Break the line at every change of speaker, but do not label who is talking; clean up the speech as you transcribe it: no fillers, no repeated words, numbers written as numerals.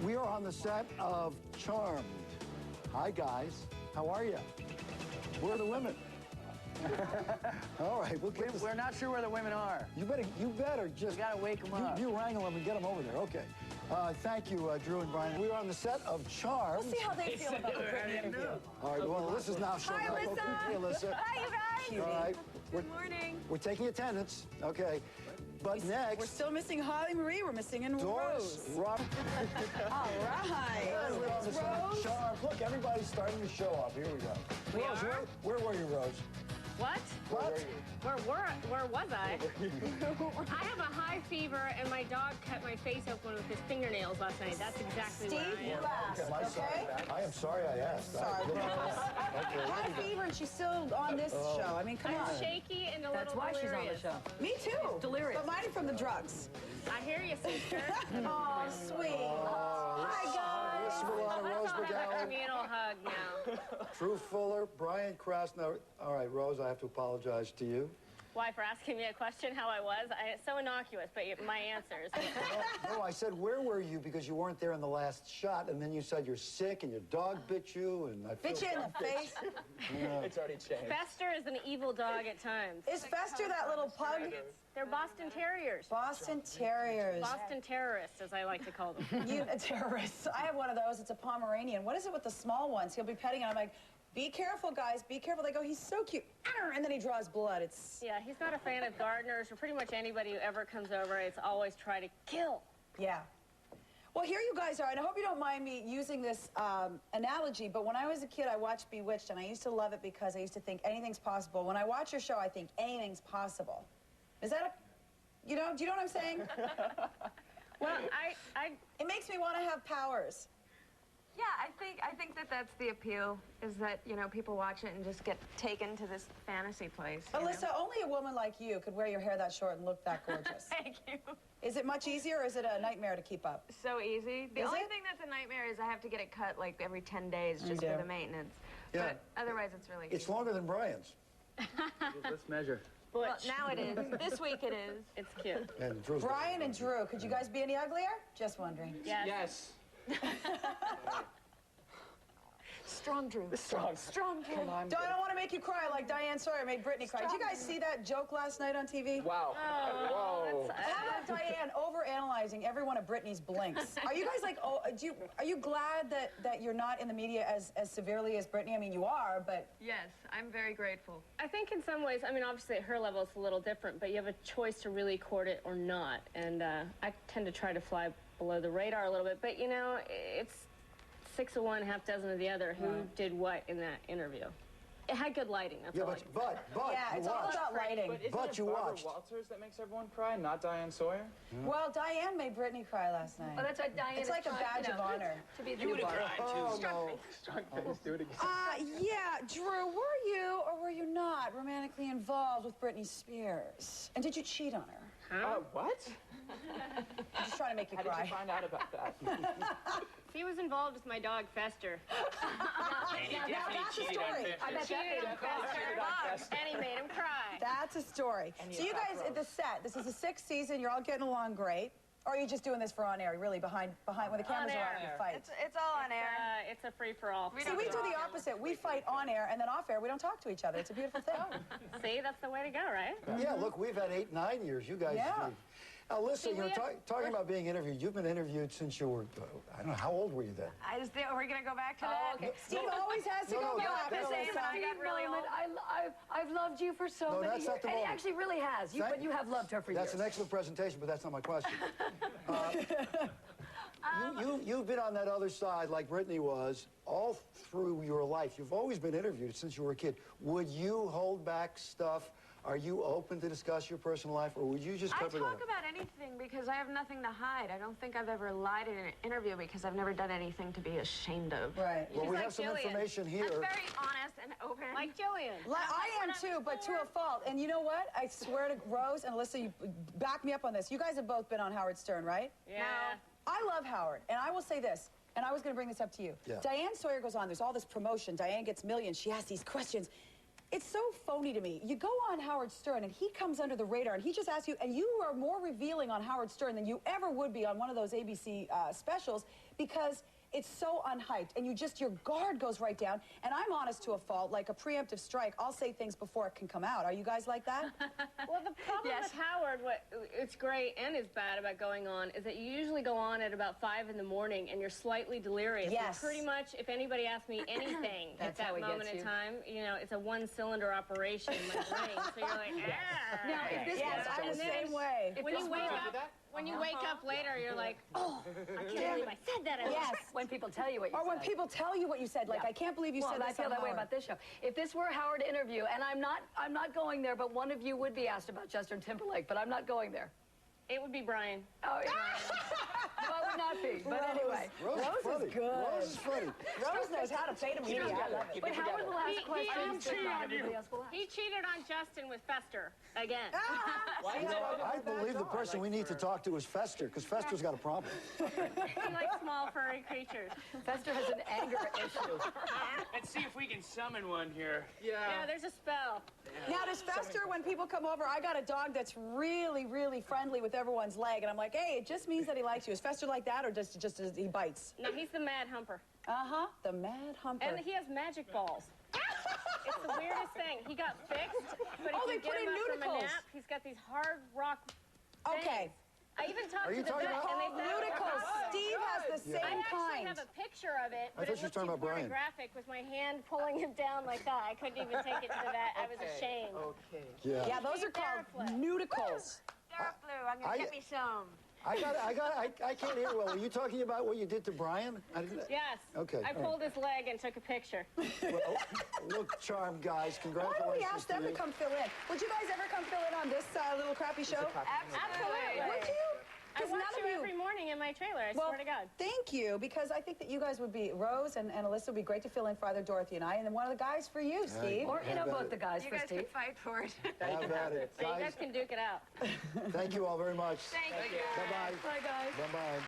We are on the set of Charmed. Hi, guys. How are you? Where are the women? All right,
we're not sure where the women are.
You better just...
We gotta wake them up.
You wrangle them and get them over there. Okay. Thank you, Drew and Brian. We are on the set of Charmed.
Let's see how they feel about the Britney interview.
All right, well, Alyssa's now showing up.
Hi, Alyssa.
Hey, Alyssa.
Hi, you guys.
All right.
Good morning.
We're taking attendance. Okay. But next...
We're still missing Holly Marie. We're missing in
Doris,
Rose.
Robert.
All right.
Yes, we're on the set of
Rose.
Charmed. Look, everybody's starting to show up. Here we go.
We
Rose,
are?
where were you, Rose?
What?
What?
Where was I? I have a high fever, and my dog cut my face open with his fingernails last night. That's exactly where I am.
Last, okay?
I am sorry I asked.
Sorry.
Okay.
High fever, and she's still on this show. I mean, come on.
I'm shaky and a
That's
little
why
delirious.
she's on the show.
Me too.
Delirious.
But mine from the drugs.
I hear you, sister.
Oh, sweet. Hi, guys.
Alyssa Milano, Rose
Let's all have a
McGowan,
communal hug now.
Drew Fuller, Brian Kruse. Now, all right, Rose, I have to apologize to you.
Why, for asking me a question how I was? It's so innocuous, but my answers.
No, I said, where were you? Because you weren't there in the last shot, and then you said you're sick and your dog bit you, and I feel...
Bit you in the face.
It's already changed.
Fester is an evil dog at times.
Is Fester that little pug?
They're Boston Terriers.
Boston Terriers.
Boston terrorists, as I like to call them.
You terrorists. I have one of those. It's a Pomeranian. What is it with the small ones? He'll be petting, and I'm like, be careful, guys. Be careful. They go, he's so cute. And then he draws blood. It's...
Yeah, he's not a fan of gardeners or pretty much anybody who ever comes over. It's always try to kill.
Yeah. Well, here you guys are, and I hope you don't mind me using this analogy, but when I was a kid, I watched Bewitched, and I used to love it because I used to think anything's possible. When I watch your show, I think anything's possible. Is that a... You know, do you know what I'm saying?
Well,
It makes me want to have powers.
Yeah, I think that that's the appeal, is that, you know, people watch it and just get taken to this fantasy place.
Alyssa, only a woman like you could wear your hair that short and look that gorgeous.
Thank you.
Is it much easier, or is it a nightmare to keep up?
So easy. The
Is
only
it?
thing that's a nightmare is I have to get it cut like every 10 days just
do.
for the maintenance.
Yeah.
But otherwise, it's really
It's
easy.
longer than Brian's.
Let's measure.
Well, now it is. This week it is.
it's cute.
And Drew's...
Brian and Drew, could you guys be any uglier? Just wondering.
Yes.
Yes.
Strong Drew.
Strong.
Strong Drew.
Come on.
I don't want to make you cry like Diane Sawyer made Britney cry. Did you guys see that joke last night on TV?
Wow. Whoa.
How about Diane overanalyzing every one of Britney's blinks? Are you guys like, oh, are you glad that you're not in the media as severely as Britney? I mean, you are, but...
Yes, I'm very grateful.
I think in some ways, I mean, obviously at her level it's a little different, but you have a choice to really court it or not. And I tend to try to fly below the radar a little bit, but you know, it's 6 of one, half dozen of the other. Who did what in that interview? It had good lighting, that's
Yeah,
all.
but
Yeah,
you
it's all
watched.
about lighting.
But you
Barbara
watched.
Walters that makes everyone cry, not Diane Sawyer?
Well, Diane made Britney cry last night.
Oh, that's what Diane
It's like a badge of honor.
To be the new bar.
Oh, no.
Strong face, do it again.
Yeah, Drew, were you or were you not romantically involved with Britney Spears? And did you cheat on her?
What?
I'm just trying to make you
How did
cry.
you find out about that?
He was involved with my dog, Fester.
Now that's a story.
I bet
Cheated on Fester, and he made him cry.
That's a story. So you guys, at the set, this is the 6th season, you're all getting along great. Or are you just doing this for on air, really, behind when the cameras are on, you fight?
It's all on air.
It's a free-for-all.
See, we do the opposite. We fight on air, and then off air, we don't talk to each other. It's a beautiful thing.
See, that's the way to go, right?
Yeah, look, we've had 8, 9 years. You guys...
Yeah.
Alyssa, you're talking about being interviewed. You've been interviewed since you were, I don't know, how old were you then?
I just think we're going to go back to that.
okay.
Steve always has to go back.
the same, but I got really old.
I've loved you for so many
that's
years.
not the
And he
moment.
actually really has. But you have loved her for
That's
years.
an excellent presentation, but that's not my question. You've been on that other side like Britney was all through your life. You've always been interviewed since you were a kid. Would you hold back stuff? Are you open to discuss your personal life, or would you just cover that
I
up?
talk about anything because I have nothing to hide. I don't think I've ever lied in an interview because I've never done anything to be ashamed of.
Right.
Well, we
like
have some
Jillian.
information here.
I'm very honest and open.
Like Jillian.
I am too, but to a fault. And you know what? I swear to Rose and Alyssa, you back me up on this. You guys have both been on Howard Stern, right?
Yeah.
I love Howard, and I will say this, and I was going to bring this up to you.
Yeah.
Diane Sawyer goes on. There's all this promotion. Diane gets millions. She asks these questions. It's so phony to me. You go on Howard Stern, and he comes under the radar, and he just asks you, and you are more revealing on Howard Stern than you ever would be on one of those ABC specials. because it's so unhyped, and your guard goes right down, and I'm honest to a fault, like a preemptive strike. I'll say things before it can come out. Are you guys like that?
Well, the problem with Howard, what it's great and is bad about going on, is that you usually go on at about 5 in the morning, and you're slightly delirious.
Yes.
And pretty much, if anybody asks me anything at that moment in time, you know, it's a one-cylinder operation in my brain. So you're like, ah.
Now, if this
Yes, I'm the same way.
When you wake up later, you're like, oh, I can't believe I said that.
Yes.
when people tell you what you
Or
said.
when people tell you what you said, like, I can't believe you said
Well,
this
I feel
on
that way
Howard.
about this show. If this were a Howard interview, and I'm not going there, but one of you would be asked about Justin Timberlake, but I'm not going there.
It would be Brian.
Oh, yeah. No, I would not be. But anyway.
Rose
is good.
Rose is funny.
Rose knows how to play to media. I love it.
But Howard will ask questions that not everybody else will ask.
He cheated on Justin with Fester again.
I believe the person we need to talk to is Fester, because Fester's got a problem.
He likes small, furry creatures.
Fester has an anger issue.
Let's see if we can summon one here.
Yeah, there's a spell.
Now, does Fester, when people come over, I got a dog that's really, really friendly with everyone's leg, and I'm like, hey, it just means that he likes you. Is Fester like that, or just he bites?
No, he's the mad humper.
Uh-huh, the mad humper.
And he has magic balls. It's the weirdest thing. He got fixed, but
Oh,
if
they
you
put
get
in
him up from a
nudicles.
nap, he's got these hard rock
Okay.
things. I even talked
Are
to
you
the
talking
vet,
about-
and they said
Nudicles. Steve has the
I
same
actually
kind.
have a picture of it,
I
but
thought
it
you were
looked
talking
too
about Brian.
pornographic with my hand pulling him down like that. I couldn't even take it to the vet. I was ashamed.
Okay.
Yeah.
Yeah, those are called nudicles.
Theraflu, I'm gonna
I-
get me some.
I can't hear well. Were you talking about what you did to Brian? I didn't,
Yes.
Okay,
I
all
pulled his leg and took a picture.
well, look charmed, guys.
Why
Congratulations
don't we ask them to
you.
come fill in? Would you guys ever come fill in on this little crappy show?
Absolutely.
Would you?
I
Because
watch
none
you
of you.
every morning in my trailer, I
Well,
swear to God.
thank you, because I think that you guys would be, Rose and Alyssa would be great to fill in for either Dorothy and I, and then one of the guys for you, Steve.
Or, you know,
Have at
both
it.
the guys
You
for
guys can
Steve.
fight for it.
Have at it.
So you
Guys,
guys can duke it out.
thank you all very much.
Thank you.
Bye-bye.
Bye, guys.
Bye-bye.